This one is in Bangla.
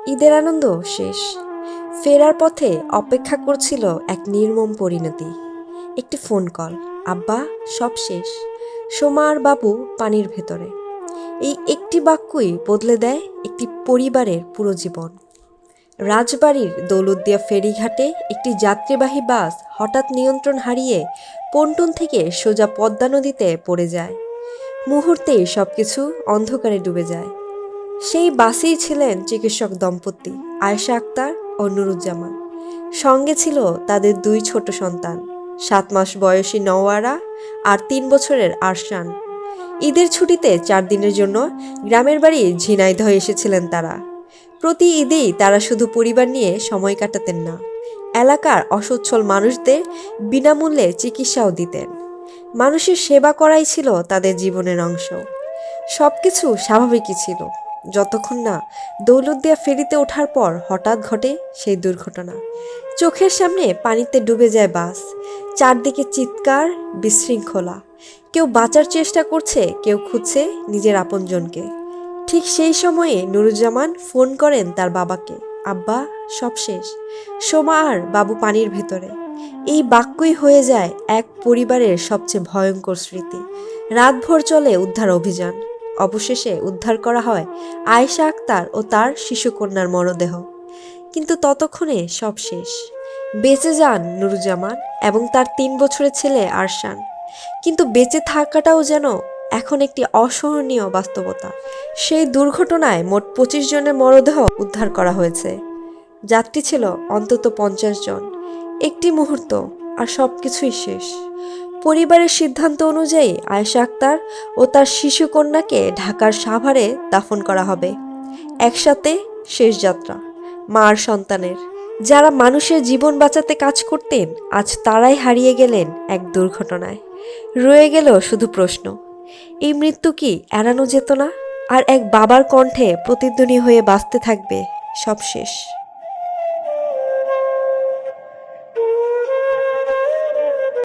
ঈদের আনন্দ শেষ। ফেরার পথে অপেক্ষা করছিল এক নির্মম পরিণতি। একটি ফোন কল, আব্বা সব শেষ, সোমা আর বাবু পানির ভেতরে। এই একটি বাক্যই বদলে দেয় একটি পরিবারের পুরো জীবন। রাজবাড়ির দৌলতদিয়া ফেরিঘাটে একটি যাত্রীবাহী বাস হঠাৎ নিয়ন্ত্রণ হারিয়ে পন্টুন থেকে সোজা পদ্মা নদীতে পড়ে যায়। মুহূর্তেই সবকিছু অন্ধকারে ডুবে যায়। সেই বাসেই ছিলেন চিকিৎসক দম্পতি আয়েশা আক্তার ও নুরুজ্জামান। সঙ্গে ছিল তাদের দুই ছোট সন্তান, 7 মাস বয়সী নওয়ারা আর 3 বছরের আরশান। ঈদের ছুটিতে 4 দিনের জন্য গ্রামের বাড়ি ঝিনাইদহে এসেছিলেন তারা। প্রতি ঈদেই তারা শুধু পরিবার নিয়ে সময় কাটাতেন না, এলাকার অসচ্ছল মানুষদের বিনামূল্যে চিকিৎসাও দিতেন। মানুষের সেবা করাই ছিল তাদের জীবনের অংশ। সবকিছু স্বাভাবিকই ছিল, যতক্ষণ না দৌলতদিয়া ফেরিতে ওঠার পর হঠাৎ ঘটে সেই দুর্ঘটনা। চোখের সামনে পানিতে ডুবে যায় বাস, চারদিকে চিৎকার, বিশৃঙ্খলা। কেউ বাঁচার চেষ্টা করছে, কেউ খুঁজছে নিজের আপনজনকে। ঠিক সেই সময়ে নুরুজ্জামান ফোন করেন তার বাবাকে, আব্বা সব শেষ, সোমা আর বাবু পানির ভেতরে। এই বাক্যই হয়ে যায় এক পরিবারের সবচেয়ে ভয়ঙ্কর স্মৃতি। রাতভর চলে উদ্ধার অভিযান। অবশেষে উদ্ধার করা হয় আয়েশা আক্তার ও তার শিশুকন্যার মরদেহ। কিন্তু ততক্ষণে সব শেষ। বেঁচে যান নুরুজ্জামান এবং তার 3 বছরের ছেলে আরশান। কিন্তু বেঁচে থাকাটাও যেন এখন একটি অসহনীয় বাস্তবতা। সেই দুর্ঘটনায় মোট 25 জনের মরদেহ উদ্ধার করা হয়েছে। যাত্রী ছিল অন্তত 50 জন। একটি মুহূর্ত আর সবকিছুই শেষ। পরিবারের সিদ্ধান্ত অনুযায়ী আয়েশা আক্তার ও তার শিশুকন্যাকে ঢাকার সাভারে দাফন করা হবে। একসাথে শেষ যাত্রা মা আর সন্তানের। যারা মানুষের জীবন বাঁচাতে কাজ করতেন, আজ তারাই হারিয়ে গেলেন এক দুর্ঘটনায়। রয়ে গেল শুধু প্রশ্ন, এই মৃত্যু কি এড়ানো যেত না? আর এক বাবার কণ্ঠে প্রতিধ্বনি হয়ে বাঁচতে থাকবে সব শেষ।